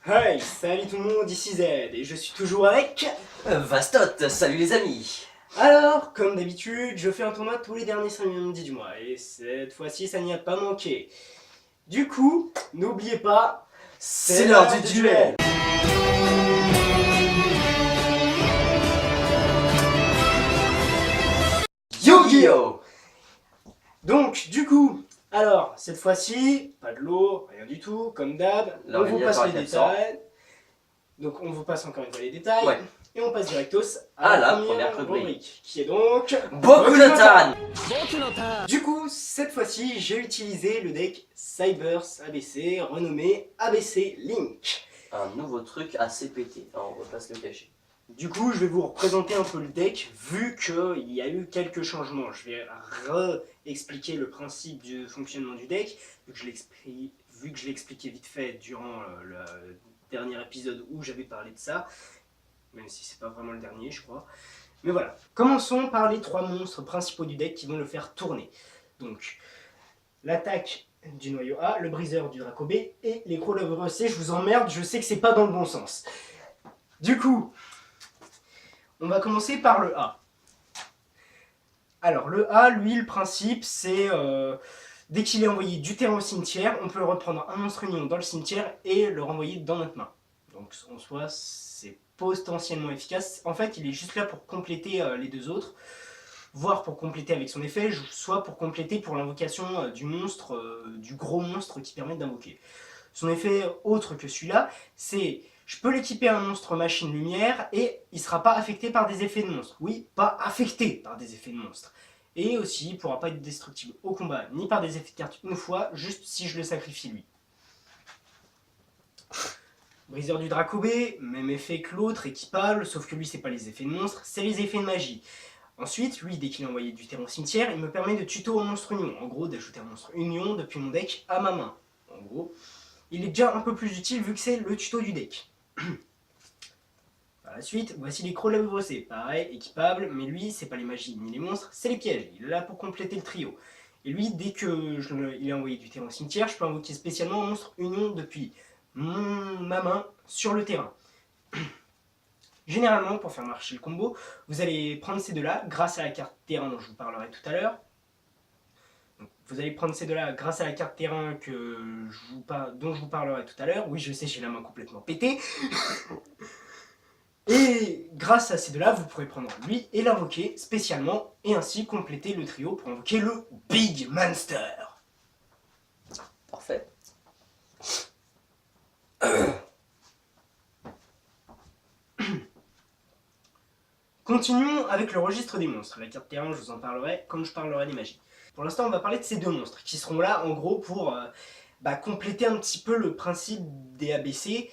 Hey, salut tout le monde, ici Z, et je suis toujours avec... Vastot, salut les amis. Alors, comme d'habitude, je fais un tournoi tous les derniers 5 minutes du mois, et cette fois-ci, ça n'y a pas manqué. Du coup, n'oubliez pas, C'est l'heure du duel. Yu-Gi-Oh! Donc, du coup, alors, cette fois-ci, pas de l'eau, rien du tout, comme d'hab, on vous passe les détails. Donc, on vous passe encore une fois les détails. Ouais. Et on passe directos À à la la première rubrique, qui est donc... Boku no Tan. Du coup, cette fois-ci, j'ai utilisé le deck Cybers ABC, renommé ABC Link. Un nouveau truc assez pété, on va pas se le cacher. Du coup, je vais vous représenter un peu le deck, vu qu'il y a eu quelques changements. Je vais re-expliquer le principe du fonctionnement du deck, vu que je l'ai expliqué vite fait durant le dernier épisode où j'avais parlé de ça, même si c'est pas vraiment le dernier, je crois. Mais voilà, commençons par les 3 monstres principaux du deck qui vont le faire tourner. Donc, l'attaque du noyau A, le briseur du Draco B et les crawlers C. Je vous emmerde, je sais que c'est pas dans le bon sens. Du coup, on va commencer par le A. Alors, le A, lui, le principe, c'est... dès qu'il est envoyé du terrain au cimetière, on peut reprendre un monstre union dans le cimetière et le renvoyer dans notre main. Donc, en soi, c'est potentiellement efficace. En fait, il est juste là pour compléter les deux autres, voire pour compléter avec son effet, soit pour compléter pour l'invocation du monstre, du gros monstre qui permet d'invoquer. Son effet autre que celui-là, c'est je peux l'équiper un monstre machine lumière et il ne sera pas affecté par des effets de monstre. Oui, pas affecté par des effets de monstre. Et aussi, il ne pourra pas être destructible au combat, ni par des effets de carte une fois, juste si je le sacrifie lui. Briseur du Draco B, même effet que l'autre, équipable, sauf que lui c'est pas les effets de monstre, c'est les effets de magie. Ensuite, lui, dès qu'il est envoyé du terrain au cimetière, il me permet de tuto un monstre union. En gros, d'ajouter un monstre union depuis mon deck à ma main. En gros, il est déjà un peu plus utile vu que c'est le tuto du deck. Par la suite, voici les crawlers C. Pareil, équipable, mais lui, c'est pas les magies ni les monstres, c'est les pièges. Il est là pour compléter le trio. Et lui, dès qu'il est envoyé du terrain au cimetière, je peux invoquer spécialement un monstre union depuis ma main sur le terrain. Généralement, pour faire marcher le combo, vous allez prendre ces deux-là grâce à la carte terrain dont je vous parlerai tout à l'heure. Vous allez prendre ces deux-là grâce à la carte terrain dont je vous parlerai tout à l'heure. Oui, je sais, j'ai la main complètement pétée. Et grâce à ces deux-là, vous pourrez prendre lui et l'invoquer spécialement et ainsi compléter le trio pour invoquer le Big Monster. Parfait. Continuons avec le registre des monstres. La carte terrain, je vous en parlerai comme je parlerai des magies. Pour l'instant, on va parler de ces deux monstres qui seront là en gros pour compléter un petit peu le principe des ABC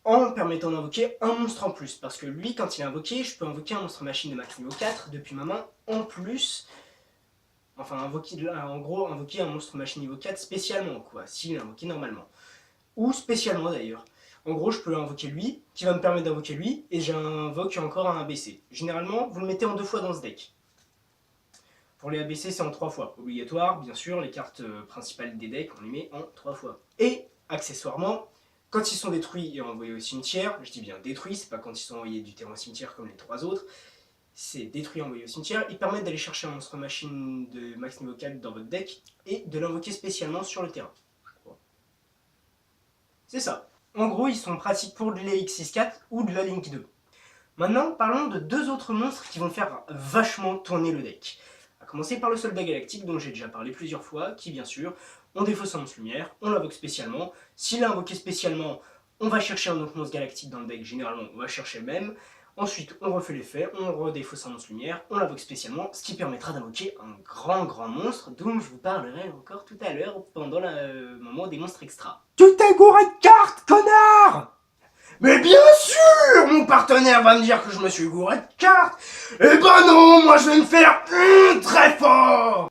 en permettant d'invoquer un monstre en plus. Parce que lui, quand il est invoqué, je peux invoquer un monstre machine de max niveau 4 depuis ma main en plus. Enfin, en gros, invoquer un monstre machine niveau 4 spécialement, quoi, s'il est invoqué normalement. Ou spécialement d'ailleurs. En gros, je peux invoquer lui, qui va me permettre d'invoquer lui, et j'invoque encore un ABC. Généralement, vous le mettez en 2 fois dans ce deck. Pour les ABC, c'est en 3 fois. Obligatoire, bien sûr, les cartes principales des decks, on les met en 3 fois. Et, accessoirement, quand ils sont détruits et envoyés au cimetière, je dis bien détruits, c'est pas quand ils sont envoyés du terrain au cimetière comme les 3 autres, c'est détruit et envoyé au cimetière, ils permettent d'aller chercher un monstre machine de max niveau 4 dans votre deck et de l'invoquer spécialement sur le terrain. C'est ça. En gros, ils sont pratiques pour de la X64 ou de la Link 2. Maintenant, parlons de 2 autres monstres qui vont faire vachement tourner le deck. A commencer par le soldat galactique dont j'ai déjà parlé plusieurs fois, qui bien sûr, on défausse un monstre lumière, on l'invoque spécialement. S'il est invoqué spécialement, on va chercher un autre monstre galactique dans le deck, généralement on va chercher le même. Ensuite, on refait l'effet, on redéfausse un monstre lumière, on l'invoque spécialement, ce qui permettra d'invoquer un grand monstre dont je vous parlerai encore tout à l'heure pendant le moment des monstres extra. Tu t'es gouré de cartes, connard! Mais bien sûr, mon partenaire va me dire que je me suis gouré de cartes. Eh ben non, moi je vais me faire très fort.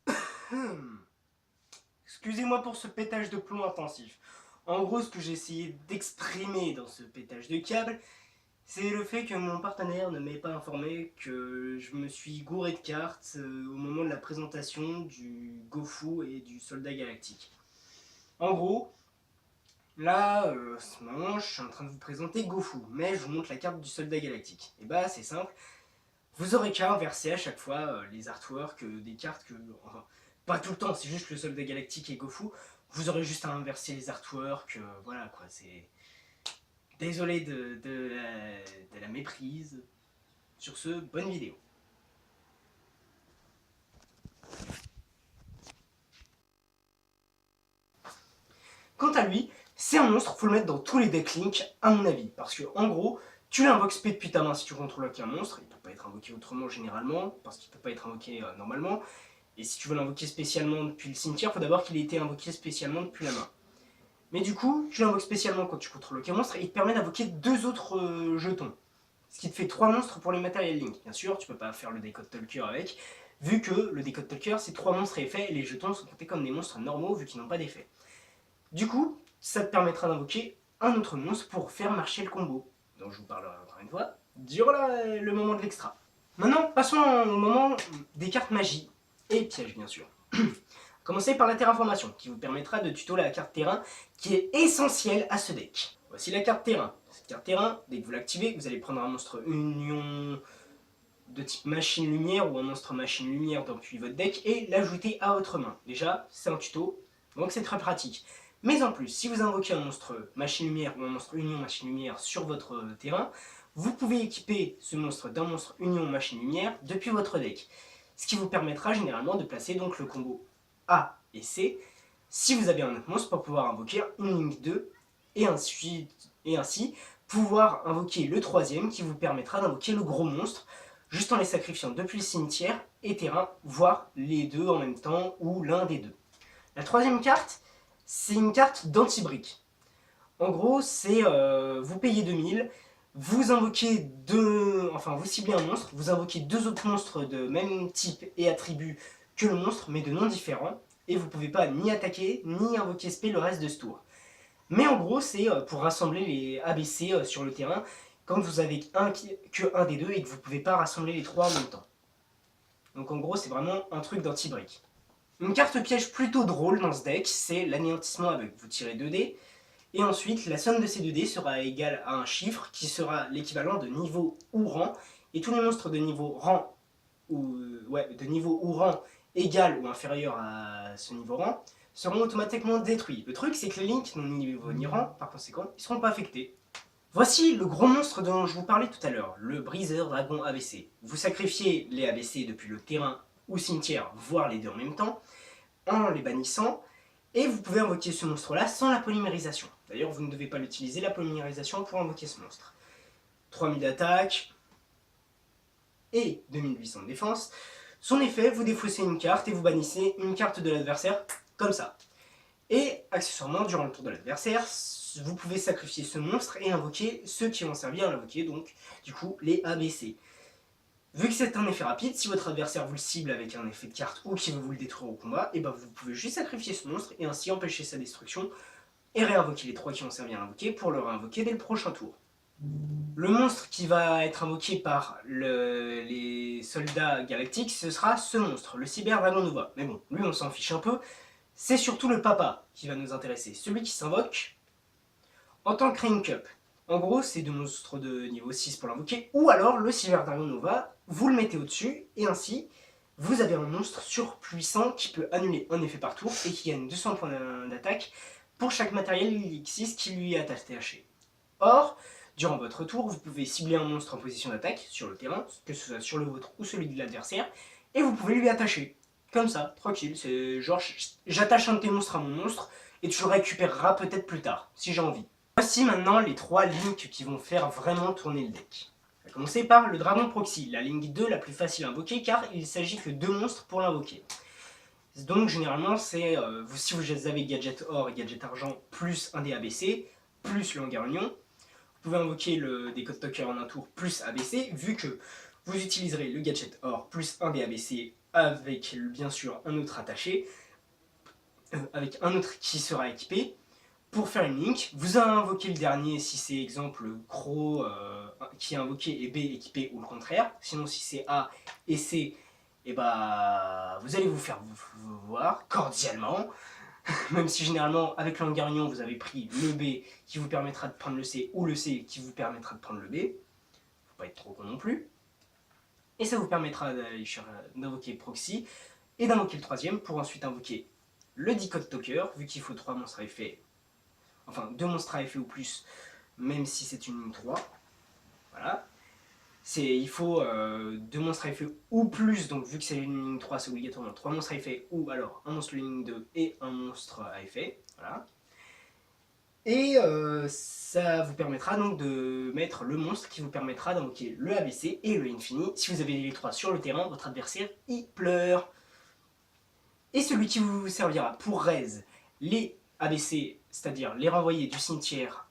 Excusez-moi pour ce pétage de plomb intensif. En gros, ce que j'ai essayé d'exprimer dans ce pétage de câble, c'est le fait que mon partenaire ne m'ait pas informé que je me suis gouré de cartes au moment de la présentation du Gofu et du Soldat Galactique. En gros, Là, en ce moment, je suis en train de vous présenter Gofu, mais je vous montre la carte du soldat galactique. Et bah, c'est simple, vous aurez qu'à inverser à chaque fois les artworks des cartes que... Enfin, pas tout le temps, c'est juste le soldat galactique et Gofu. Vous aurez juste à inverser les artworks, voilà quoi, c'est... Désolé de la méprise. Sur ce, bonne vidéo. Quant à lui, c'est un monstre, faut le mettre dans tous les decks Link, à mon avis. Parce que, en gros, tu l'invoques spé depuis ta main si tu contrôles un monstre. Il peut pas être invoqué autrement généralement, parce qu'il peut pas être invoqué normalement. Et si tu veux l'invoquer spécialement depuis le cimetière, il faut d'abord qu'il ait été invoqué spécialement depuis la main. Mais du coup, tu l'invoques spécialement quand tu contrôles aucun monstre et il te permet d'invoquer 2 autres jetons. Ce qui te fait 3 monstres pour les matériels Link. Bien sûr, tu peux pas faire le Decode Talker avec, vu que le Decode Talker c'est 3 monstres et effets et les jetons sont comptés comme des monstres normaux vu qu'ils n'ont pas d'effet. Du coup, ça te permettra d'invoquer un autre monstre pour faire marcher le combo. Donc je vous parlerai encore une fois durant le moment de l'extra. Maintenant, passons au moment des cartes magie et pièges bien sûr. Commencez par la terraformation, qui vous permettra de tuto la carte terrain, qui est essentielle à ce deck. Voici la carte terrain. Cette carte terrain, dès que vous l'activez, vous allez prendre un monstre union de type machine lumière ou un monstre machine lumière depuis votre deck et l'ajouter à votre main. Déjà, c'est un tuto, donc c'est très pratique. Mais en plus, si vous invoquez un monstre machine lumière ou un monstre union machine lumière sur votre terrain, vous pouvez équiper ce monstre d'un monstre union machine lumière depuis votre deck. Ce qui vous permettra généralement de placer donc le combo A et C si vous avez un autre monstre pour pouvoir invoquer une Link 2 et ainsi pouvoir invoquer le troisième qui vous permettra d'invoquer le gros monstre juste en les sacrifiant depuis le cimetière et terrain, voire les deux en même temps ou l'un des deux. La troisième carte, c'est une carte d'anti-brick. En gros, c'est vous payez 2000, vous invoquez vous ciblez un monstre, vous invoquez 2 autres monstres de même type et attribut que le monstre, mais de noms différents, et vous pouvez pas ni attaquer, ni invoquer spé le reste de ce tour. Mais en gros, c'est pour rassembler les ABC sur le terrain, quand vous avez que un des deux et que vous pouvez pas rassembler les 3 en même temps. Donc en gros, c'est vraiment un truc d'anti-break. Une carte piège plutôt drôle dans ce deck, c'est l'anéantissement aveugle. Vous tirez 2 dés, et ensuite la somme de ces 2 dés sera égale à un chiffre qui sera l'équivalent de niveau ou rang, et tous les monstres de niveau rang égal ou inférieur à ce niveau rang seront automatiquement détruits. Le truc c'est que les links n'ont ni niveau ni rang, par conséquent ils ne seront pas affectés. Voici le gros monstre dont je vous parlais tout à l'heure, le briseur dragon ABC. Vous sacrifiez les ABC depuis le terrain ou cimetière, voire les deux en même temps, en les bannissant, et vous pouvez invoquer ce monstre-là sans la polymérisation. D'ailleurs, vous ne devez pas l'utiliser, la polymérisation, pour invoquer ce monstre. 3000 d'attaque et 2800 de défense. Son effet, vous défaussez une carte et vous bannissez une carte de l'adversaire, comme ça. Et accessoirement, durant le tour de l'adversaire, vous pouvez sacrifier ce monstre et invoquer ceux qui vont servir à l'invoquer, donc du coup les ABC. Vu que c'est un effet rapide, si votre adversaire vous le cible avec un effet de carte ou qui veut vous le détruire au combat, et ben vous pouvez juste sacrifier ce monstre et ainsi empêcher sa destruction et réinvoquer les 3 qui vont servir à l'invoquer pour le réinvoquer dès le prochain tour. Le monstre qui va être invoqué par les soldats galactiques, ce sera ce monstre, le Cyber Dragon Nova. Mais bon, lui on s'en fiche un peu, c'est surtout le papa qui va nous intéresser, celui qui s'invoque en tant que Rain Cup. En gros, c'est 2 monstres de niveau 6 pour l'invoquer, ou alors le Cyber Dragon Nova, vous le mettez au-dessus, et ainsi, vous avez un monstre surpuissant qui peut annuler un effet par tour et qui gagne 200 points d'attaque pour chaque matériel Elixir qui lui est attaché. Or, durant votre tour, vous pouvez cibler un monstre en position d'attaque sur le terrain, que ce soit sur le vôtre ou celui de l'adversaire, et vous pouvez lui attacher. Comme ça, tranquille, c'est genre j'attache un de tes monstres à mon monstre, et tu le récupéreras peut-être plus tard, si j'ai envie. Voici maintenant les 3 links qui vont faire vraiment tourner le deck. On va commencer par le Dragon Proxy, la link 2 la plus facile à invoquer car il ne s'agit que 2 monstres pour l'invoquer. Donc généralement c'est, si vous avez gadget or et gadget argent plus un des ABC, plus le hangar union, vous pouvez invoquer le Decode Talker en un tour plus ABC, vu que vous utiliserez le gadget or plus un des ABC avec bien sûr un autre attaché, avec un autre qui sera équipé. Pour faire une link, vous invoquez le dernier si c'est exemple Crow qui est invoqué et B équipé ou le contraire. Sinon si c'est A et C, et bah vous allez vous faire voir cordialement. Même si généralement, avec l'Angarnion, vous avez pris le B qui vous permettra de prendre le C, ou le C qui vous permettra de prendre le B. Faut pas être trop con non plus. Et ça vous permettra d'invoquer Proxy, et d'invoquer le troisième, pour ensuite invoquer le Decode Talker, vu qu'il faut 3 monstres à effet, enfin 2 monstres à effet ou plus, même si c'est une ligne 3. Voilà. Il faut 2 monstres à effet ou plus, donc vu que c'est une ligne 3, c'est obligatoirement 3 monstres à effet, ou alors un monstre de ligne 2 et un monstre à effet. Voilà. Et ça vous permettra donc de mettre le monstre qui vous permettra d'invoquer le ABC et le Infini. Si vous avez les 3 sur le terrain, votre adversaire y pleure. Et celui qui vous servira pour raise les ABC, c'est-à-dire les renvoyer du cimetière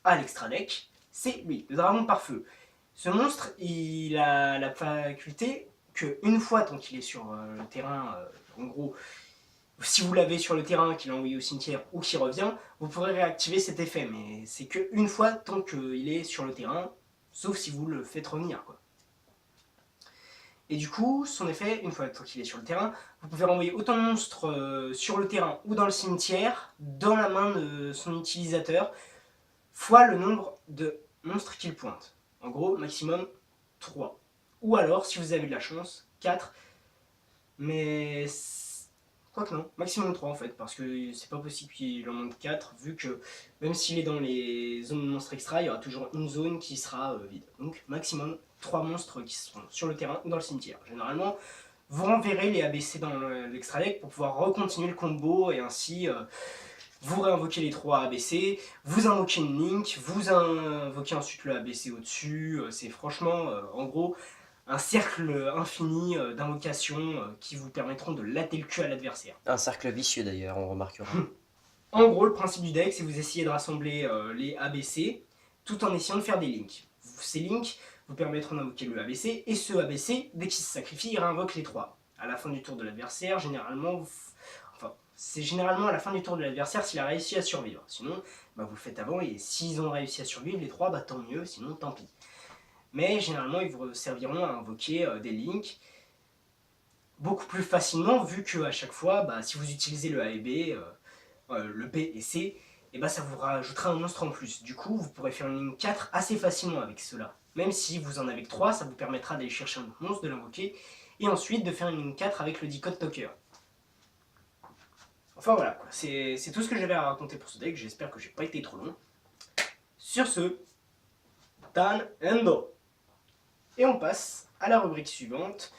à l'extra deck, c'est lui, le dragon par feu. Ce monstre, il a la faculté que une fois, tant qu'il est sur le terrain, en gros, si vous l'avez sur le terrain, qu'il a envoyé au cimetière ou qu'il revient, vous pourrez réactiver cet effet, mais c'est qu'une fois tant qu'il est sur le terrain, sauf si vous le faites revenir, quoi. Et du coup, son effet, une fois qu'il est sur le terrain, vous pouvez renvoyer autant de monstres sur le terrain ou dans le cimetière, dans la main de son utilisateur, fois le nombre de monstres qu'il pointe. En gros, maximum 3. Ou alors, si vous avez de la chance, 4. Mais quoique non, maximum 3 en fait, parce que c'est pas possible qu'il en manque 4, vu que même s'il est dans les zones de monstres extra, il y aura toujours une zone qui sera vide. Donc maximum 3 monstres qui seront sur le terrain ou dans le cimetière. Généralement, vous renverrez les ABC dans l'extra deck pour pouvoir recontinuer le combo et ainsi vous réinvoquez les 3 ABC, vous invoquez une link, vous invoquez ensuite le ABC au-dessus. C'est franchement, en gros, un cercle infini d'invocations qui vous permettront de latter le cul à l'adversaire. Un cercle vicieux d'ailleurs, on remarquera. En gros, le principe du deck, c'est que vous essayez de rassembler les ABC tout en essayant de faire des links. Ces links vous permettront d'invoquer le ABC, et ce ABC, dès qu'il se sacrifie, il réinvoque les 3. À la fin du tour de l'adversaire, généralement, c'est généralement à la fin du tour de l'adversaire s'il a réussi à survivre. Sinon, bah, vous le faites avant, et s'ils ont réussi à survivre, les 3, bah, tant mieux, sinon tant pis. Mais généralement, ils vous serviront à invoquer des links beaucoup plus facilement, vu qu'à chaque fois, bah, si vous utilisez le A et B, le B et C, et bah, ça vous rajoutera un monstre en plus. Du coup, vous pourrez faire une ligne 4 assez facilement avec cela. Même si vous en avez que 3, ça vous permettra d'aller chercher un autre monstre, de l'invoquer, et ensuite de faire une ligne 4 avec le Decode Talker. Enfin voilà, c'est tout ce que j'avais à raconter pour ce deck, j'espère que j'ai pas été trop long. Sur ce, Tan Endo. Et on passe à la rubrique suivante,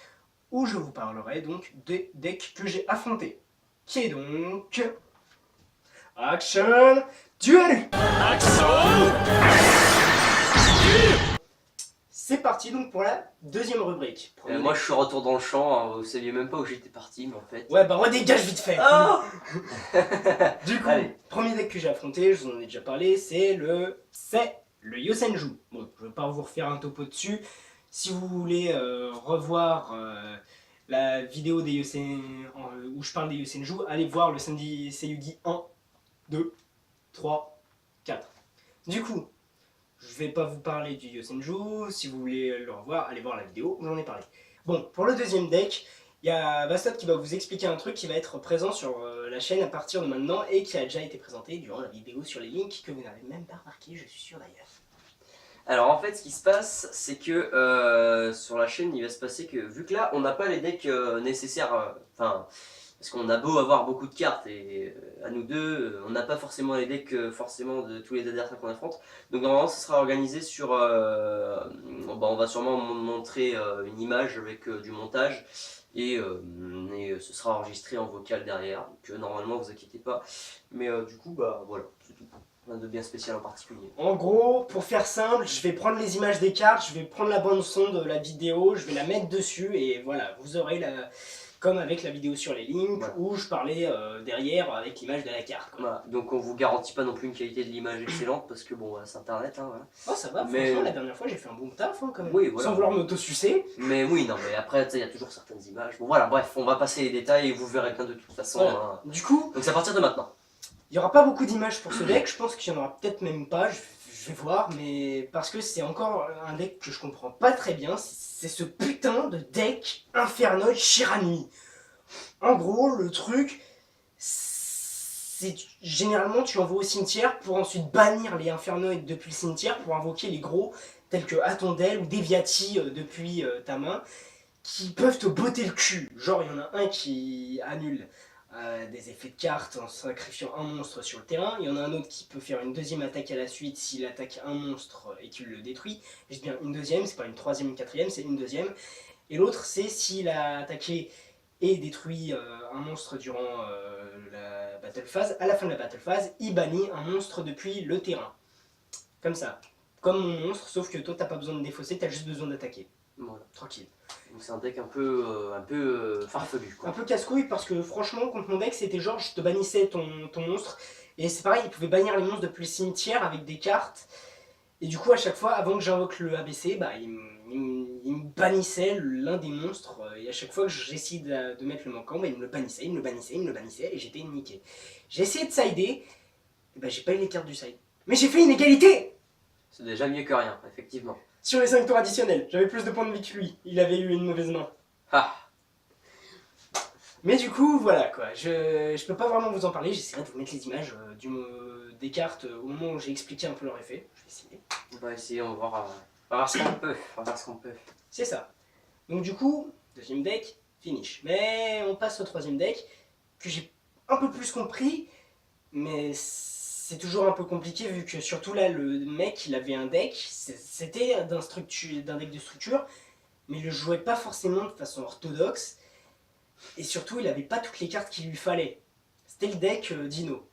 où je vous parlerai donc des decks que j'ai affrontés. Qui est donc... Action Duel. C'est parti donc pour la deuxième rubrique. Moi je suis retour dans le champ, hein, vous saviez même pas où j'étais parti, mais en fait... Ouais bah redégage vite fait. Oh Du coup, premier deck que j'ai affronté, je vous en ai déjà parlé, c'est le Yosenju. Bon, je vais pas vous refaire un topo dessus. Si vous voulez revoir la vidéo des où je parle des Yosenju, allez voir le samedi Seiyugi 1, 2, 3, 4. Du coup, je vais pas vous parler du Yosenju, si vous voulez le revoir, allez voir la vidéo où j'en ai parlé. Bon, pour le deuxième deck, il y a Bastot qui va vous expliquer un truc qui va être présent sur la chaîne à partir de maintenant et qui a déjà été présenté durant la vidéo sur les links que vous n'avez même pas remarqué, je suis sûr d'ailleurs. Alors en fait ce qui se passe c'est que sur la chaîne il va se passer que vu que là on n'a pas les decks nécessaires, parce qu'on a beau avoir beaucoup de cartes et à nous deux on n'a pas forcément les decks forcément de tous les adversaires qu'on affronte, donc normalement ça sera organisé sur, on va sûrement montrer une image avec du montage et ce sera enregistré en vocal derrière, donc normalement vous inquiétez pas, mais du coup bah voilà, c'est tout. Rien de bien spécial en particulier. En gros, pour faire simple, je vais prendre les images des cartes, je vais prendre la bande son de la vidéo, je vais la mettre dessus et voilà, vous aurez comme avec la vidéo sur les links, voilà, où je parlais derrière avec l'image de la carte. Quoi. Voilà. Donc on vous garantit pas non plus une qualité de l'image excellente parce que bon, c'est internet. Hein, voilà. Oh ça va, mais... franchement la dernière fois j'ai fait un bon taf hein, quand même, oui, voilà. Sans vouloir m'auto-sucer. Mais oui, non mais après il y a toujours certaines images. Bon voilà, bref, on va passer les détails et vous verrez bien de toute façon. Voilà. Hein. Du coup, donc c'est à partir de maintenant. Il n'y aura pas beaucoup d'images pour ce deck, je pense qu'il n'y en aura peut-être même pas, je vais voir, mais parce que c'est encore un deck que je comprends pas très bien, c'est ce putain de deck Infernoid Shiranui. En gros, le truc, généralement tu envoies au cimetière pour ensuite bannir les infernoïdes depuis le cimetière pour invoquer les gros, tels que Atondel ou Deviati depuis ta main, qui peuvent te botter le cul. Genre, il y en a un qui annule des effets de carte en sacrifiant un monstre sur le terrain. Il y en a un autre qui peut faire une deuxième attaque à la suite s'il attaque un monstre et qu'il le détruit. Je dis bien une deuxième, c'est pas une troisième, une quatrième, c'est une deuxième. Et l'autre, c'est s'il a attaqué et détruit un monstre durant la battle phase. À la fin de la battle phase, il bannit un monstre depuis le terrain. Comme ça. Comme mon monstre, sauf que toi, t'as pas besoin de défausser, t'as juste besoin d'attaquer. Voilà. Tranquille. Donc c'est un deck un peu farfelu, quoi. Un peu casse-couille parce que franchement, contre mon deck, c'était genre je te bannissais ton monstre. Et c'est pareil, il pouvait bannir les monstres depuis le cimetière avec des cartes. Et du coup, à chaque fois, avant que j'invoque le ABC, bah, il me bannissait l'un des monstres. Et à chaque fois que j'essayais de mettre le manquant, bah, il me le bannissait, il me le bannissait, il me le bannissait. Et j'étais niqué. J'ai essayé de sider, et bah, j'ai pas eu les cartes du side. Mais j'ai fait une égalité C'est déjà mieux que rien, effectivement. sur les 5 tours additionnels. J'avais plus de points de vie que lui. Il avait eu une mauvaise main. Ah. Mais du coup, voilà quoi, je peux pas vraiment vous en parler, j'essaierai de vous mettre les images des cartes au moment où j'ai expliqué un peu leur effet. Je vais essayer. On va essayer, on va voir ce qu'on peut. On va voir ce qu'on peut. C'est ça. Donc du coup, deuxième deck, finish. Mais on passe au troisième deck, que j'ai un peu plus compris, mais c'est toujours un peu compliqué vu que surtout là, le mec, il avait un deck, c'était d'un deck de structure, mais il le jouait pas forcément de façon orthodoxe. Et surtout, il avait pas toutes les cartes qu'il lui fallait. C'était le deck Dino.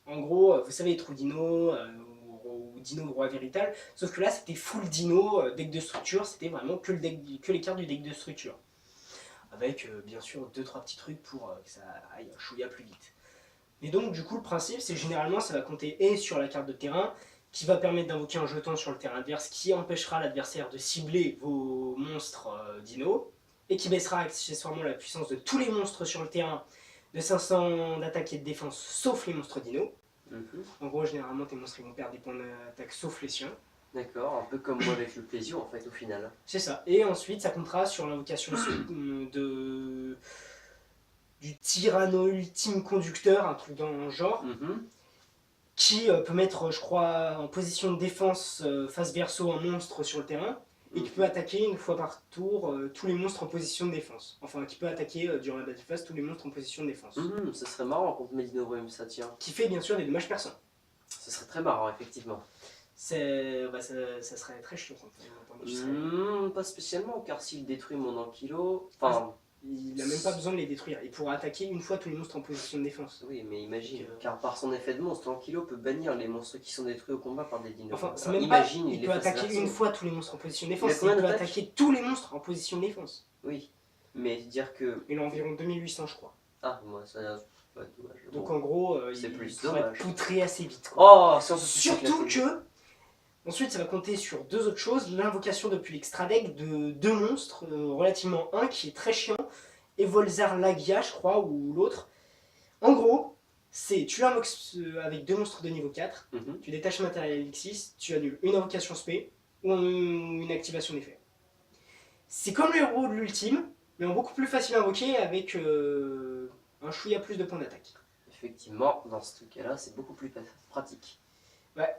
En gros, vous savez, les trous Dino, ou Dino Roi Véritable. Sauf que là, c'était full Dino, deck de structure. C'était vraiment que les cartes du deck de structure. Avec, bien sûr, 2-3 petits trucs pour que ça aille un chouïa plus vite. Et donc, du coup, le principe, c'est généralement, ça va compter et sur la carte de terrain, qui va permettre d'invoquer un jeton sur le terrain adverse, qui empêchera l'adversaire de cibler vos monstres Dino, et qui baissera accessoirement la puissance de tous les monstres sur le terrain de 500 d'attaque et de défense, sauf les monstres Dino. En gros, généralement, tes monstres ils vont perdre des points d'attaque, sauf les siens. D'accord, un peu comme moi avec le plaisir en fait au final. C'est ça. Et ensuite, ça comptera sur l'invocation du tyranno ultime conducteur, un truc dans le genre, qui peut mettre, je crois, en position de défense face verso un monstre sur le terrain, et qui peut attaquer une fois par tour tous les monstres en position de défense. Enfin, qui peut attaquer durant la battle phase tous les monstres en position de défense. Ça serait marrant contre Medinorum, ça tient. Qui fait bien sûr des dommages persans. Ça serait très marrant, effectivement. Ça serait très chiant. Pas spécialement, car s'il détruit mon ankilo... Enfin... Il n'a même pas besoin de les détruire. Il pourra attaquer une fois tous les monstres en position de défense. Oui, mais imagine, car par son effet de monstre, l'ankilo peut bannir les monstres qui sont détruits au combat par des dinos. Enfin, c'est même imagine, pas, il peut attaquer une fois tous les monstres en position de défense. Il peut attaquer tous les monstres en position de défense. Oui, mais dire que... Il a environ 2800, je crois. Ah, moi, ça... Ouais, dommage. Donc en gros, il pourrait poutrer assez vite. Quoi. Oh, si on se surtout que... Ensuite, ça va compter sur deux autres choses. L'invocation depuis l'extra deck de deux monstres, relativement un qui est très chiant, Evolzar Lagia, je crois, ou l'autre. En gros, c'est tu invoques avec deux monstres de niveau 4, tu détaches un matériel Elixir, tu annules une invocation spé ou une activation d'effet. C'est comme le héros de l'ultime, mais beaucoup plus facile à invoquer avec un chouïa plus de points d'attaque. Effectivement, dans ce cas-là, c'est beaucoup plus pratique. Ouais,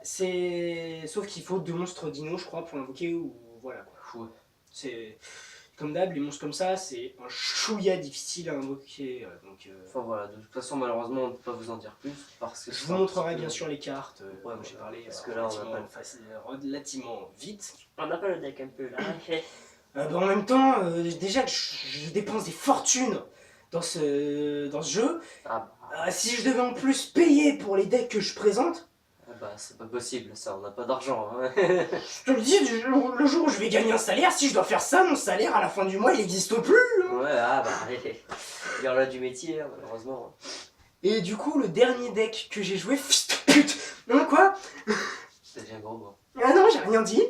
sauf qu'il faut deux monstres dino, je crois, pour l'invoquer, ou voilà quoi. Ouais. C'est... Comme d'hab, les monstres comme ça, c'est un chouïa difficile à invoquer. Enfin voilà, de toute façon, malheureusement, on ne peut pas vous en dire plus. Parce que je vous montrerai bien sûr les cartes. Ouais, j'ai parlé parce que là, on a pas relativement vite. On n'a pas le deck un peu là. En même temps, déjà que je dépense des fortunes dans ce jeu, si je devais en plus payer pour les decks que je présente, bah c'est pas possible ça, on n'a pas d'argent. Hein. Je te le dis, le jour où je vais gagner un salaire, si je dois faire ça, mon salaire à la fin du mois il n'existe plus. Hein. Ouais, il y en a du métier, hein, malheureusement. Et du coup, le dernier deck que j'ai joué, pute, non quoi? C'est bien gros, moi. Ah non, j'ai rien dit.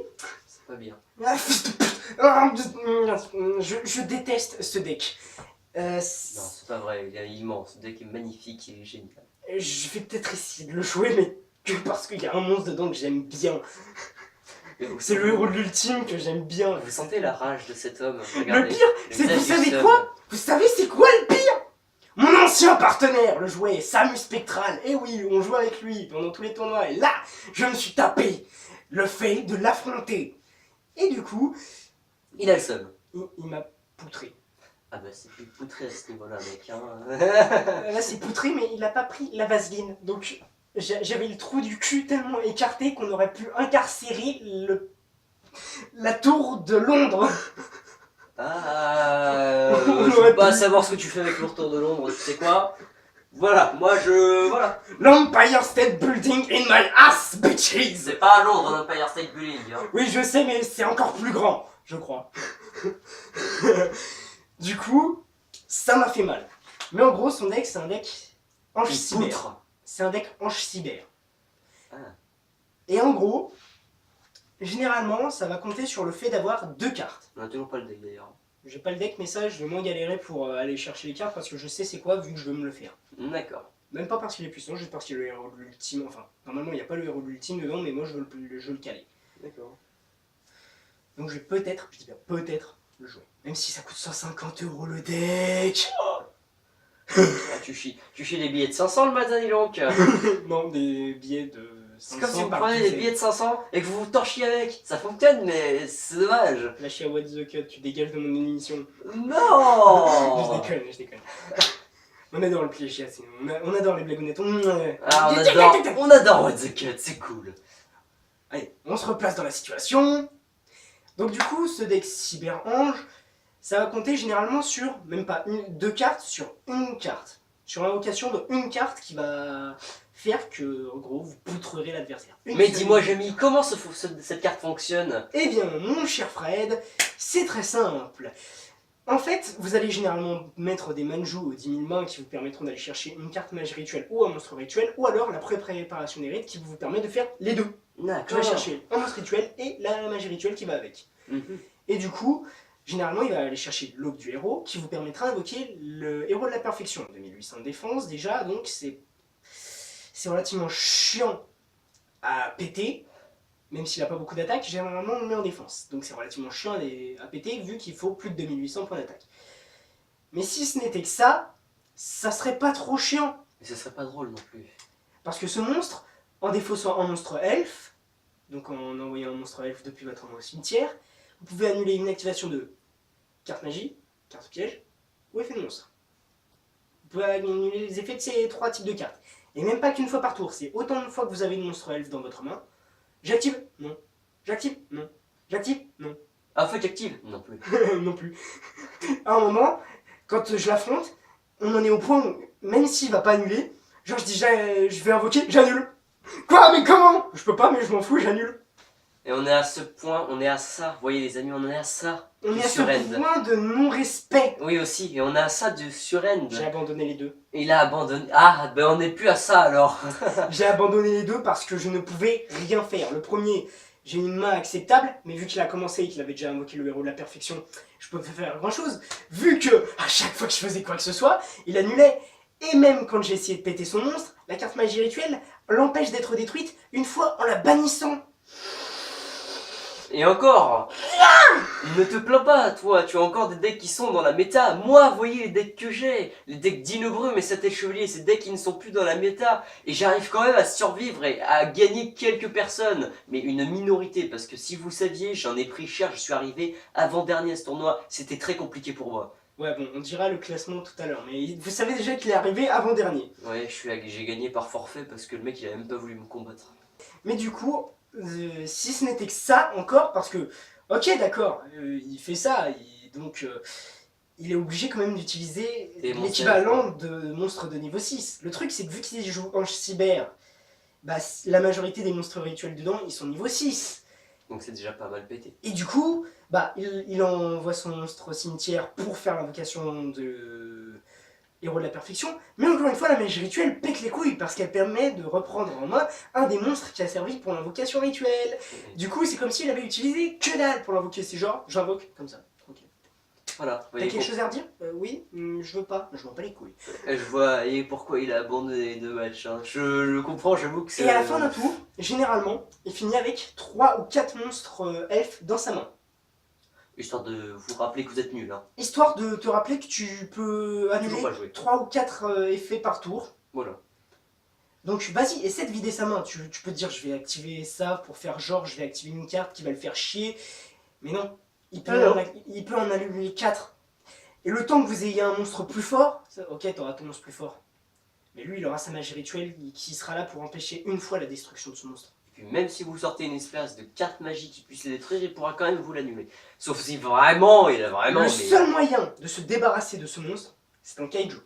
C'est pas bien. Je déteste ce deck. Non, c'est pas vrai, il est immense, ce deck est magnifique, il est génial. Je vais peut-être essayer de le jouer, mais que parce qu'il y a un monstre dedans que j'aime bien. C'est le héros de l'ultime que j'aime bien. Vous sentez la rage de cet homme? Regardez, le pire, c'est vous savez quoi? Vous savez c'est quoi le pire? Mon ancien partenaire le jouait, Samus Spectral. Et oui, on jouait avec lui pendant tous les tournois. Et là, je me suis tapé le fait de l'affronter. Et du coup, Il a le seum. il m'a poutré. Ah bah c'est plus poutré à ce niveau-là, mec. Hein. Là, c'est poutré, mais il a pas pris la vaseline. Donc, j'avais le trou du cul tellement écarté qu'on aurait pu incarcérer la tour de Londres. Ah, On je aurait veux pas pu- savoir ce que tu fais avec le retour de Londres, tu sais quoi? Voilà, moi je... Voilà. L'Empire State Building in my ass, bitches. C'est pas à Londres, l'Empire State Building. Hein. Oui, je sais, mais c'est encore plus grand, je crois. Du coup, ça m'a fait mal. Mais en gros, son deck, c'est un deck ange Une cyber. poutre. C'est un deck ange cyber. Ah. Et en gros, généralement, ça va compter sur le fait d'avoir 2 cartes. On a toujours pas le deck d'ailleurs. J'ai pas le deck, mais ça, je vais moins galérer pour aller chercher les cartes parce que je sais c'est quoi vu que je veux me le faire. D'accord. Même pas parce qu'il est puissant, juste parce qu'il est le héros de l'ultime. Enfin, normalement, il n'y a pas le héros de l'ultime dedans, mais moi, je veux le caler. D'accord. Donc, je vais peut-être, je dis bien peut-être, le jouer. Même si ça coûte 150 € le deck. Ah, tu chies des billets de 500 le matin, dis donc. Non, des billets de C'est 500 comme si vous par prenez des dizaine. billets de 500 et que vous vous torchiez avec. Ça fonctionne, mais c'est dommage. Lâcher à What the Cut, tu dégages de mon émission. Non. Je déconne, je déconne. On adore le plagiat, on adore les blagounettes. Ah, on adore What the Cut, c'est cool. Allez, on se replace dans la situation. Donc du coup, ce deck Cyber Ange, ça va compter généralement sur, même pas 2 cartes, sur une carte. Sur l'invocation de une carte qui va faire que, en gros, vous poutrerez l'adversaire. Une Mais seule dis-moi, carte. Jamy, comment cette carte fonctionne? Eh bien, mon cher Fred, c'est très simple. En fait, vous allez généralement mettre des manjus aux 10 000 mains qui vous permettront d'aller chercher une carte magie rituelle ou un monstre rituel, ou alors la préparation des rites qui vous permet de faire les deux. Tu vas D'accord. chercher un monstre rituel et la magie rituelle qui va avec. Mhm. Et du coup, généralement, il va aller chercher l'aube du héros qui vous permettra d'invoquer le héros de la perfection. 2800 de défense déjà, donc c'est relativement chiant à péter. Même s'il n'a pas beaucoup d'attaque, généralement on le met en défense. Donc c'est relativement chiant à péter vu qu'il faut plus de 2800 points d'attaque. Mais si ce n'était que ça serait pas trop chiant. Mais ce serait pas drôle non plus. Parce que ce monstre, en défaussant un monstre elfe, donc en envoyant un monstre elfe depuis votre endroit au cimetière, vous pouvez annuler une activation de carte magie, carte piège ou effet de monstre. Vous pouvez annuler les effets de ces 3 types de cartes. Et même pas qu'une fois par tour, c'est autant de fois que vous avez de monstre elfe dans votre main. J'active? Non. J'active? Non. J'active? Non. Ah, faut active? Non plus. Non plus. À un moment, quand je l'affronte, on en est au point où, même s'il va pas annuler, genre je dis je vais invoquer, j'annule. Quoi? Mais comment? Je peux pas, mais je m'en fous, j'annule. Et on est à ce point, on est à ça. Vous voyez les amis, on est à ça. On du est à ce surend. point de non-respect. Oui aussi, et on est à ça du surend. J'ai abandonné les deux. Et il a abandonné. Ah, ben on n'est plus à ça alors. J'ai abandonné les deux parce que je ne pouvais rien faire. Le premier, j'ai une main acceptable, mais vu qu'il a commencé et qu'il avait déjà invoqué le héros de la perfection, je peux pas faire grand chose. Vu que, à chaque fois que je faisais quoi que ce soit, il annulait. Et même quand j'ai essayé de péter son monstre, la carte magie rituelle l'empêche d'être détruite une fois en la bannissant. Et encore, ne te plains pas, toi, tu as encore des decks qui sont dans la méta. Moi, voyez les decks que j'ai, les decks d'Inobrum et Satel Chevalier, ces decks qui ne sont plus dans la méta. Et j'arrive quand même à survivre et à gagner quelques personnes, mais une minorité, parce que si vous saviez, j'en ai pris cher, je suis arrivé avant-dernier à ce tournoi, c'était très compliqué pour moi. Ouais bon, on dira le classement tout à l'heure, mais vous savez déjà qu'il est arrivé avant-dernier. Ouais, j'ai gagné par forfait parce que le mec il a même pas voulu me combattre. Mais du coup, si ce n'était que ça encore, parce que, ok d'accord, il fait ça, donc il est obligé quand même d'utiliser Des monstres l'équivalent de monstres de niveau 6. Le truc c'est que vu qu'il joue Ange Cyber, bah, la majorité des monstres rituels dedans, ils sont niveau 6. Donc c'est déjà pas mal pété. Et du coup, bah, il envoie son monstre au cimetière pour faire l'invocation de héros de la perfection. Mais encore une fois, la magie rituelle pète les couilles parce qu'elle permet de reprendre en main un des monstres qui a servi pour l'invocation rituelle. Du coup, c'est comme s'il avait utilisé que dalle pour l'invoquer. C'est genre, j'invoque comme ça. Ok. Voilà. T'as quelque chose à redire? Oui, je veux pas. Je m'en bats les couilles. Je vois et pourquoi il a abandonné les deux matchs. Hein. Je comprends, j'avoue que c'est... Et à la fin d'un tour, généralement, il finit avec 3 ou 4 monstres elfes dans sa main. Histoire de vous rappeler que vous êtes nul. Hein. Histoire de te rappeler que tu peux annuler Toujours pas jouer. 3 ou 4 effets par tour. Voilà. Donc vas-y, essaie de vider sa main. Tu peux te dire, je vais activer ça pour faire genre, je vais activer une carte qui va le faire chier. Mais non, il peut en allumer 4. Et le temps que vous ayez un monstre plus fort, ok, t'auras ton monstre plus fort. Mais lui, il aura sa magie rituelle qui sera là pour empêcher une fois la destruction de ce monstre. Et puis même si vous sortez une espèce de carte magique qui puisse les détruire, il pourra quand même vous l'annuler. Sauf si vraiment, il a vraiment... Le seul moyen de se débarrasser de ce monstre, c'est un kaiju.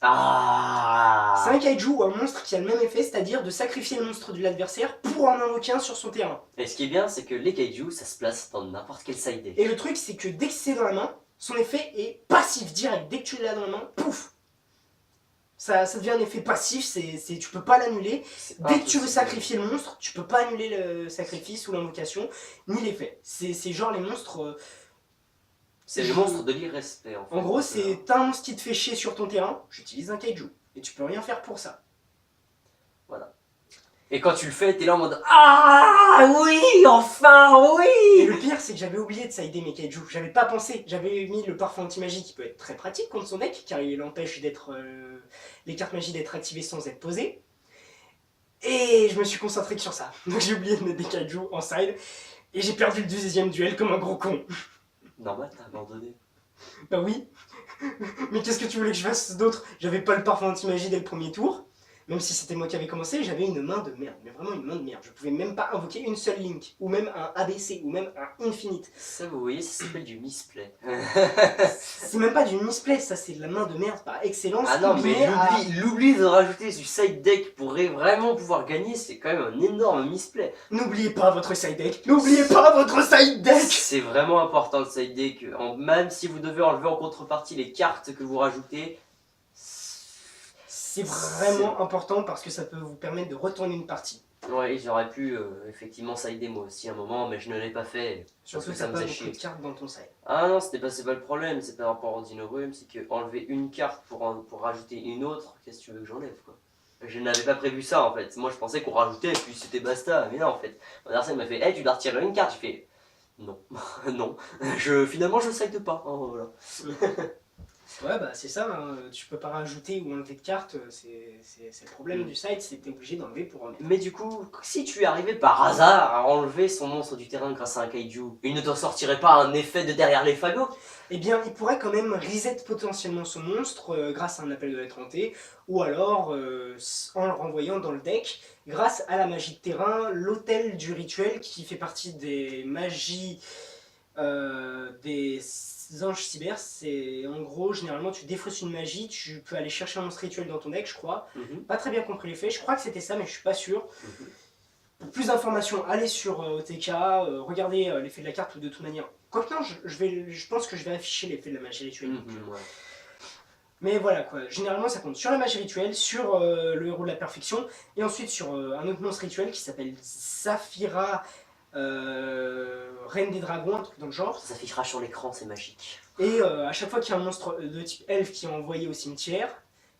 Ah. C'est un kaiju ou un monstre qui a le même effet, c'est-à-dire de sacrifier le monstre de l'adversaire pour en invoquer un sur son terrain. Et ce qui est bien, c'est que les kaiju, ça se place dans n'importe quel side deck. Et le truc, c'est que dès que c'est dans la main, son effet est passif, direct. Dès que tu l'as dans la main, pouf, ça devient un effet passif, tu peux pas l'annuler. Dès que tu veux sacrifier le monstre, tu peux pas annuler le sacrifice ou l'invocation, ni l'effet. C'est genre les monstres... c'est le monstre de l'irrespect en fait. En gros, c'est t'as un monstre qui te fait chier sur ton terrain, j'utilise un kaiju. Et tu peux rien faire pour ça. Voilà. Et quand tu le fais, t'es là en mode ah oui, enfin oui. Et le pire, c'est que j'avais oublié de sider mes kaiju. J'avais pas pensé. J'avais mis le parfum anti-magie qui peut être très pratique contre son deck, car il empêche les cartes magie d'être activées sans être posées. Et je me suis concentré que sur ça. Donc j'ai oublié de mettre des kaiju en side. Et j'ai perdu le deuxième duel comme un gros con. Normal, t'as abandonné. Bah oui. Mais qu'est-ce que tu voulais que je fasse d'autre? J'avais pas le parfum anti-magie dès le premier tour. Même si c'était moi qui avais commencé, j'avais une main de merde, mais vraiment une main de merde. Je pouvais même pas invoquer une seule Link, ou même un ABC, ou même un Infinite. Ça, vous voyez, ça s'appelle du misplay. C'est même pas du misplay, ça c'est de la main de merde par excellence. Ah non, mais l'oubli de rajouter du side deck pour vraiment pouvoir gagner, c'est quand même un énorme misplay. N'oubliez pas votre side deck, n'oubliez pas votre side deck. C'est vraiment important le side deck, même si vous devez enlever en contrepartie les cartes que vous rajoutez. C'est vraiment important parce que ça peut vous permettre de retourner une partie. Ouais, j'aurais pu effectivement sider moi aussi un moment, mais je ne l'ai pas fait. Surtout que ça t'as me pas faisait beaucoup chier. de cartes dans ton side. Ah non, c'est pas le problème, c'est par rapport au Dinorum, c'est que enlever une carte pour rajouter une autre, qu'est-ce que tu veux que j'enlève quoi? Je n'avais pas prévu ça en fait. Moi je pensais qu'on rajoutait et puis c'était basta. Mais non en fait. Mon adversaire m'a fait hey, tu dois retirer une carte. J'ai fait non, non. Finalement je side pas. Oh, voilà. Ouais, bah c'est ça, hein. Tu peux pas rajouter ou enlever de cartes, c'est le problème du side, c'est que t'es obligé d'enlever pour remettre. Mais du coup, si tu es arrivé par hasard à enlever son monstre du terrain grâce à un kaiju, il ne t'en sortirait pas un effet de derrière les fagots? Eh bien, il pourrait quand même reset potentiellement son monstre grâce à un appel de lettre hantée, ou alors en le renvoyant dans le deck, grâce à la magie de terrain, l'autel du rituel qui fait partie des magies des anges cyber. C'est en gros, généralement, tu défausses une magie, tu peux aller chercher un monstre rituel dans ton deck, je crois. Pas très bien compris l'effet, je crois que c'était ça, mais je suis pas sûr. Pour plus d'informations, allez sur OTK, regardez l'effet de la carte, ou de toute manière. Quoique non, je pense que je vais afficher l'effet de la magie rituelle. Ouais. Mais voilà quoi, généralement ça compte sur la magie rituelle, sur le héros de la perfection, et ensuite sur un autre monstre rituel qui s'appelle Saphira, Reine des dragons, un truc dans le genre. Ça s'affichera sur l'écran, c'est magique. Et à chaque fois qu'il y a un monstre de type elfe qui est envoyé au cimetière,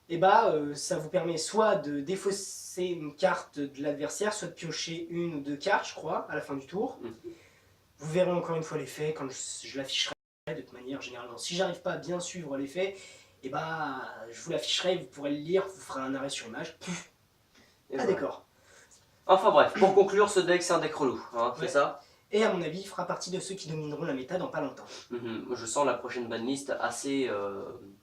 et bah ça vous permet soit de défausser une carte de l'adversaire, soit de piocher une ou deux cartes, je crois, à la fin du tour. Vous verrez encore une fois l'effet quand je l'afficherai de toute manière, généralement. Si j'arrive pas à bien suivre l'effet, et bah je vous l'afficherai, vous pourrez le lire, vous ferez un arrêt sur image. Ah d'accord. Enfin bref, pour conclure, ce deck c'est un deck relou, hein, c'est ça? Et à mon avis, il fera partie de ceux qui domineront la méta dans pas longtemps. Je sens la prochaine banlist assez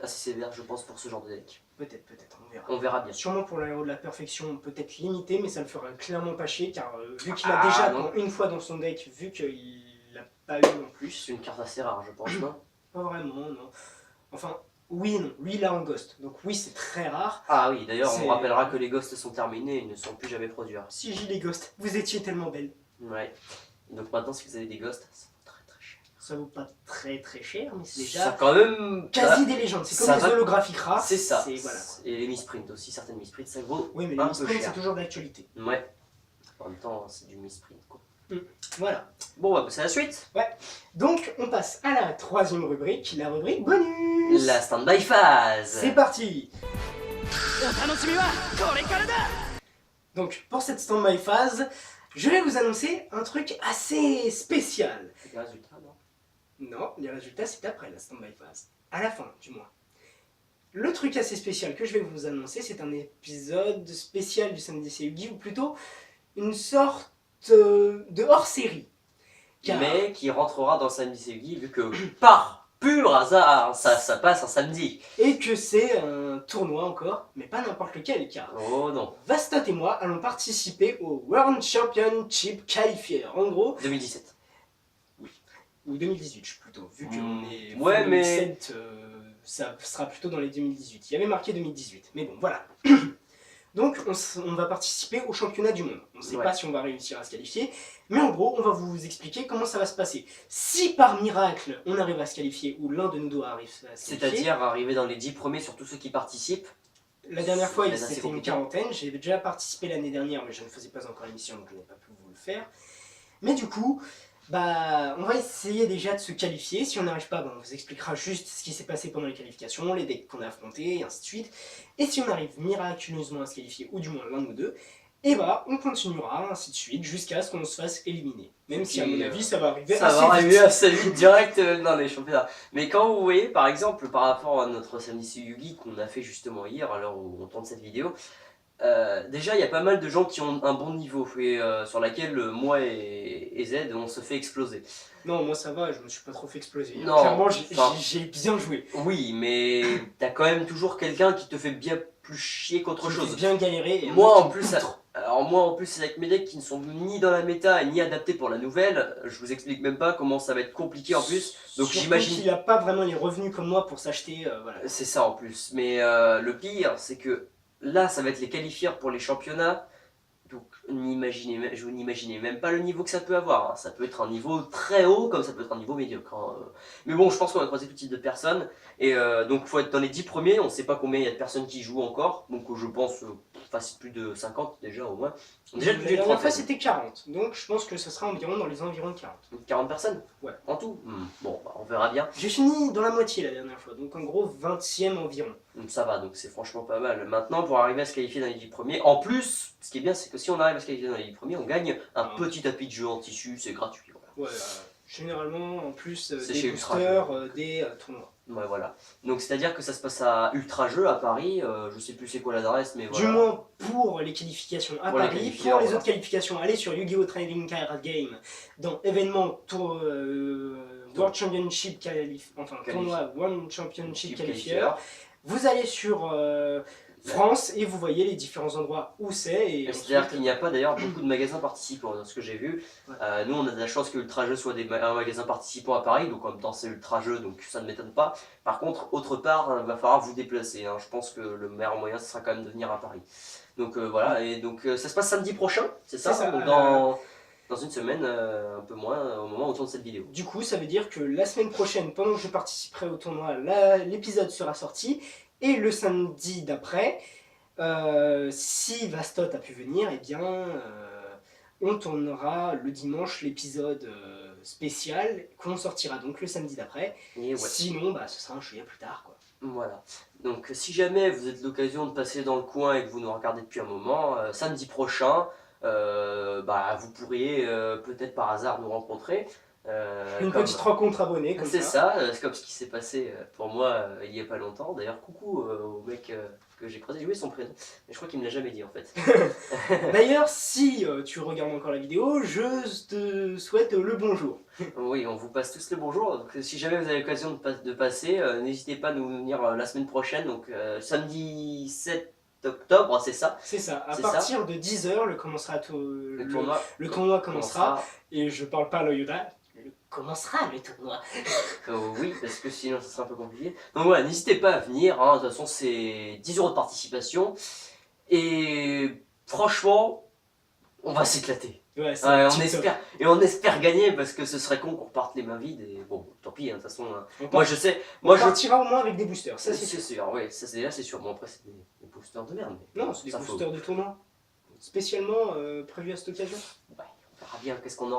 sévère, je pense, pour ce genre de deck. Peut-être, on verra. On verra bien. Sûrement pour l'héros de la perfection, peut-être limité, mais ça le fera clairement pas chier, car vu qu'il a déjà une fois dans son deck, vu qu'il l'a pas eu en plus. C'est une carte assez rare, je pense, non? Pas vraiment, non. Enfin, oui et non. Lui, il l'a en ghost, donc oui, c'est très rare. Ah oui, d'ailleurs, on rappellera que les ghosts sont terminés et ne sont plus jamais produits. Si j'ai les ghosts, vous étiez tellement belles. Ouais. Donc maintenant, si vous avez des ghosts, ça vaut très très cher. Ça vaut pas très cher, mais c'est déjà ça quand même quasi des légendes. C'est comme les holographiques rares. C'est ça. Voilà. Et les misprint aussi, certaines misprint, ça vaut. Oui, mais les misprint, c'est toujours d'actualité. Ouais. En même temps, c'est du misprint, quoi. Voilà. Bon, on va passer à la suite. Ouais. Donc, on passe à la troisième rubrique, la rubrique bonus. La stand-by phase. C'est parti. Donc, pour cette stand-by phase, je vais vous annoncer un truc assez spécial. C'est des résultats, non? Non, les résultats c'est après la stand-by phase. À la fin, du moins. Le truc assez spécial que je vais vous annoncer, c'est un épisode spécial du samedi c'est Yugi, ou plutôt une sorte de hors-série. Car... Mais qui rentrera dans le samedi Séville vu que par pur hasard, ça passe un samedi. Et que c'est un tournoi encore, mais pas n'importe lequel, car Oh non. Vastot et moi allons participer au World Championship Qualifier. En gros, 2017. ou 2018 plutôt, vu qu'on est Ouais, fin mais- 2007, ça sera plutôt dans les 2018. Il y avait marqué 2018, mais bon, voilà. Donc, on va participer au championnat du monde. On ne sait Ouais. pas si on va réussir à se qualifier, mais en gros, on va vous expliquer comment ça va se passer. Si par miracle, on arrive à se qualifier, ou l'un de nous doit arriver à se qualifier, C'est-à-dire arriver dans les 10 premiers sur tous ceux qui participent. la dernière fois, c'est assez c'était une compliqué. quarantaine. J'ai déjà participé l'année dernière, mais je ne faisais pas encore l'émission, donc je n'ai pas pu vous le faire. Mais du coup, bah, on va essayer déjà de se qualifier. Si on n'arrive pas, bah, on vous expliquera juste ce qui s'est passé pendant les qualifications, les decks qu'on a affrontés, et ainsi de suite. Et si on arrive miraculeusement à se qualifier, ou du moins l'un ou deux, et bah, on continuera, ainsi de suite, jusqu'à ce qu'on se fasse éliminer. Même si, à mon avis, ça va arriver Ça assez va vite. arriver assez vite direct dans les championnats. Mais quand vous voyez, par exemple, par rapport à notre samedi Yugi qu'on a fait justement hier, à l'heure où on tourne cette vidéo, déjà il y a pas mal de gens qui ont un bon niveau et sur laquelle moi et Z on se fait exploser. Non, moi ça va, je me suis pas trop fait exploser. Non, Clairement, enfin- j'ai bien joué. Oui, mais t'as quand même toujours quelqu'un qui te fait bien plus chier qu'autre J'ai chose. bien galéré. Et Moi un en autre qui plus, me poutre. alors moi en plus avec mes decks qui ne sont ni dans la méta ni adaptés pour la nouvelle, je vous explique même pas comment ça va être compliqué en plus. Donc Surtout j'imagine. qu'il a pas vraiment les revenus comme moi pour s'acheter. Voilà. C'est ça en plus. Mais le pire, c'est que là, ça va être les qualifiers pour les championnats. Donc je vous n'imaginez même pas le niveau que ça peut avoir. Hein. Ça peut être un niveau très haut comme ça peut être un niveau médiocre. Hein. Mais bon, je pense qu'on va croiser tout type de personnes. Et donc il faut être dans les 10 premiers. On ne sait pas combien il y a de personnes qui jouent encore. Donc je pense facile plus de 50 déjà au moins. Déjà La plus de dernière fois 30. c'était 40, donc je pense que ça sera environ dans les environs de 40. 40 personnes. Ouais. En tout. Bon, bah, on verra bien. J'ai fini dans la moitié la dernière fois, donc en gros 20e environ. Donc ça va, donc c'est franchement pas mal. Maintenant, pour arriver à se qualifier dans les 10 premiers, en plus, ce qui est bien, c'est que si on arrive à se qualifier dans les 10 premiers, on gagne un petit tapis de jeu en tissu, c'est gratuit. Voilà. Ouais, généralement en plus C'est des chez Ultra boosters, des tournois. Ouais, voilà. Donc c'est-à-dire que ça se passe à Ultra Jeux à Paris, je sais plus c'est quoi l'adresse, mais voilà. Du moins pour les qualifications à Pour les Paris, qualifiés, pour les voilà. autres qualifications, allez sur Yu-Gi-Oh! Trading Card Game dans événement World Championship tournoi World Championship Qualifier. Vous allez sur France et vous voyez les différents endroits où c'est. Et C'est-à-dire ensuite, qu'il n'y a pas d'ailleurs beaucoup de magasins participants, dans ce que j'ai vu. Ouais. Nous, on a de la chance que Ultra Jeux soit un magasin participant à Paris, donc en même temps c'est Ultra Jeux, donc ça ne m'étonne pas. Par contre, autre part, il va falloir vous déplacer. Hein. Je pense que le meilleur moyen, ce sera quand même de venir à Paris. Donc voilà, et donc ça se passe samedi prochain, c'est ça, C'est ça, donc dans une semaine, un peu moins, au moment où on tourne cette vidéo. du coup, ça veut dire que la semaine prochaine, pendant que je participerai au tournoi, l'épisode sera sorti. Et le samedi d'après, si Vastot a pu venir, eh bien, on tournera le dimanche l'épisode spécial qu'on sortira donc le samedi d'après. Et ouais. Sinon, bah, ce sera un chouïa plus tard, quoi. Voilà. Donc si jamais vous êtes l'occasion de passer dans le coin et que vous nous regardez depuis un moment, samedi prochain, bah, vous pourriez peut-être par hasard nous rencontrer. Une Comme- petite rencontre abonnée, comme C'est ça. ça, c'est comme ce qui s'est passé pour moi il y a pas longtemps. D'ailleurs, coucou au mec que j'ai croisé, j'ai oublié son prénom, mais je crois qu'il me l'a jamais dit en fait. D'ailleurs, si tu regardes encore la vidéo, je te souhaite le bonjour. Oui, on vous passe tous le bonjour. Donc, si jamais vous avez l'occasion de passer, n'hésitez pas à nous venir la semaine prochaine, donc samedi 7 octobre, c'est ça. C'est ça, à C'est partir de 10h, le tournoi commencera. Et je parle pas à l'Oyoda. Commencera le tournoi. Oui, parce que sinon ça serait un peu compliqué. Donc voilà, n'hésitez pas à venir, hein. De toute façon c'est 10 € de participation. Et franchement, on va s'éclater. Ouais, c'est Ouais, un on petit espère, et on espère gagner parce que ce serait con qu'on reparte les mains vides. Et bon, tant pis, hein, de toute façon, top. moi je sais. On Moi je. partira au moins avec des boosters, ça c'est C'est sûr. sûr, oui, ça déjà c'est sûr. Bon, après c'est des boosters de merde. Mais Non, c'est des ça boosters de tournoi. Spécialement prévus à cette occasion. Ouais, on verra bien qu'est-ce qu'on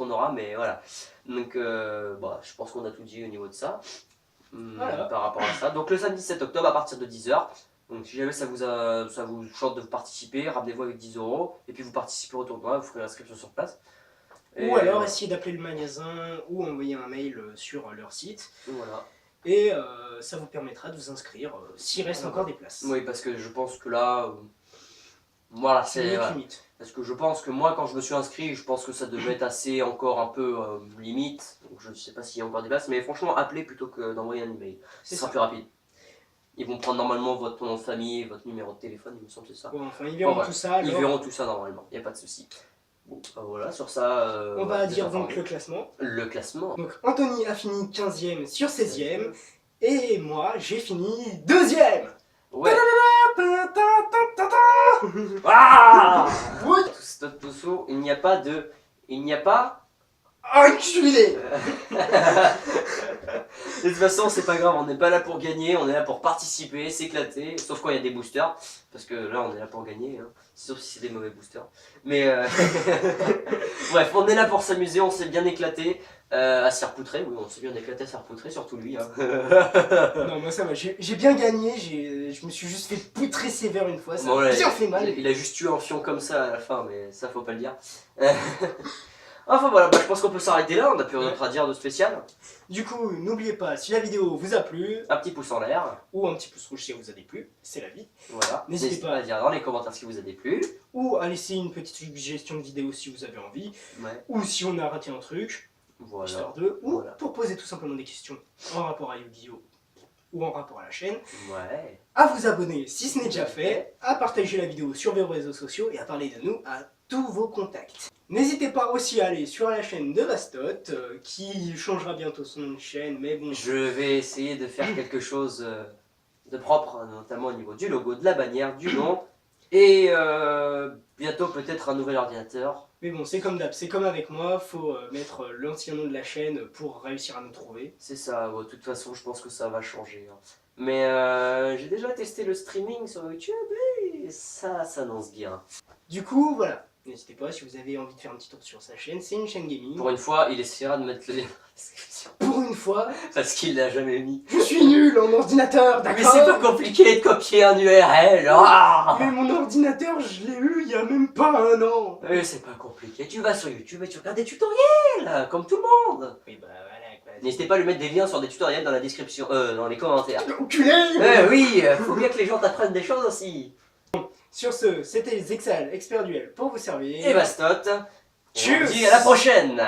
aura, mais voilà. Donc, bah, je pense qu'on a tout dit au niveau de ça. Voilà. Par rapport à ça. Donc le samedi 7 octobre à partir de 10h. Donc si jamais ça vous chante de participer, ramenez-vous avec 10 € et puis vous participerez au tournoi, vous ferez l'inscription sur place. Ou alors essayer d'appeler le magasin ou envoyer un mail sur leur site. Voilà. Et ça vous permettra de vous inscrire s'il reste encore des places. Oui, parce que je pense que là, voilà, c'est voilà. Limite. Parce que je pense que moi, quand je me suis inscrit, je pense que ça devait être assez encore un peu limite. Donc je ne sais pas s'il y a encore des places, mais franchement, appelez plutôt que d'envoyer un email. Ce sera plus rapide. Ils vont prendre normalement votre nom de famille, votre numéro de téléphone, il me semble que c'est ça. Bon, enfin, ils verront tout ça. Ils verront tout ça normalement, il n'y a pas de souci. Bon, voilà, sur ça... on va dire donc le classement. Le classement. Donc Anthony a fini 15e sur 16e. Et moi, j'ai fini 2e. Ouais. Ah il n'y a pas de... Il n'y a pas... Enculé. De toute façon, c'est pas grave, on n'est pas là pour gagner, on est là pour participer, s'éclater, sauf quand il y a des boosters, parce que là on est là pour gagner, hein. Sauf si c'est des mauvais boosters. Mais bref, on est là pour s'amuser, on s'est bien éclaté à se faire poutrer, oui, on s'est bien éclaté à se faire poutrer, surtout lui. Hein. Non, moi ça va, j'ai bien gagné, je me suis juste fait poutrer sévère une fois, ça a bien fait mal. Il a juste tué un fion comme ça à la fin, mais ça faut pas le dire. Enfin voilà, je pense qu'on peut s'arrêter là, on n'a plus rien à dire de spécial. Du coup, n'oubliez pas, si la vidéo vous a plu, un petit pouce en l'air, ou un petit pouce rouge si elle vous a déplu, c'est la vie. Voilà, n'hésitez pas à dire dans les commentaires ce qui vous a déplu. Ou à laisser une petite suggestion de vidéo si vous avez envie, ou si on a raté un truc, histoire de, ou pour poser tout simplement des questions en rapport à Yu-Gi-Oh! Ou en rapport à la chaîne, à vous abonner si ce n'est déjà fait, à partager la vidéo sur vos réseaux sociaux et à parler de nous à tous vos contacts. N'hésitez pas aussi à aller sur la chaîne de Vastot, qui changera bientôt son chaîne, mais bon... Je vais essayer de faire quelque chose de propre, notamment au niveau du logo, de la bannière, du nom, et bientôt peut-être un nouvel ordinateur. Mais bon, c'est comme d'hab, c'est comme avec moi, faut mettre l'ancien nom de la chaîne pour réussir à nous trouver. C'est ça, de toute façon je pense que ça va changer. Hein. Mais j'ai déjà testé le streaming sur YouTube et ça s'annonce bien. Du coup, voilà. N'hésitez pas, si vous avez envie de faire un petit tour sur sa chaîne, c'est une chaîne gaming. Pour une fois, il essaiera de mettre le lien dans la description. Pour une fois. Parce qu'il l'a jamais mis. Je suis nul en ordinateur, d'accord. Mais c'est pas compliqué de copier un URL. Ah mais mon ordinateur, je l'ai eu il y a même pas un an. C'est pas compliqué. Tu vas sur YouTube et tu regardes des tutoriels, comme tout le monde. Oui, bah voilà quoi. N'hésitez pas à lui mettre des liens sur des tutoriels dans la description, dans les commentaires. Enculé. Oui, faut bien que les gens t'apprennent des choses aussi. Sur ce, c'était Zexal, expert duel pour vous servir. Et Vastot. Tchuss. On dit à la prochaine.